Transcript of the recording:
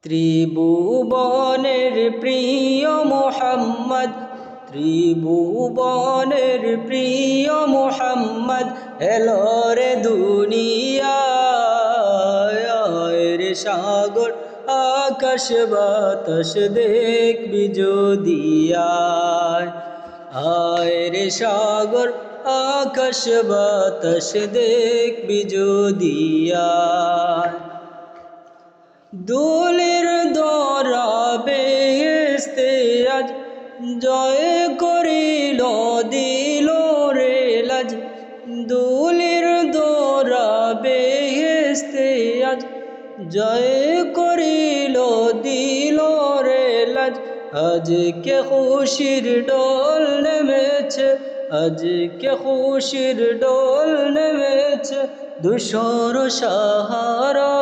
ত্রিভুবনের প্রিয় মোহাম্মদ, ত্রিভুবনের প্রিয় মোহাম্মদ এলো রে দুনিয়ায়। রে সাগর আকাশ বাতাস দেখবি যদি আয় রে সাগর আকাশ বাতাস দেখবি যদি দোলের দরা বেহেশতে আজ জয় করিল দিল রে লাজ। দোলের দরা বেহেশতে আজ জয় করিল দিল রে লাজ। আজকে খুশির ডোল নেমেছে, আজকে খুশির ডোল নেমেছে ধূসর সাহারা।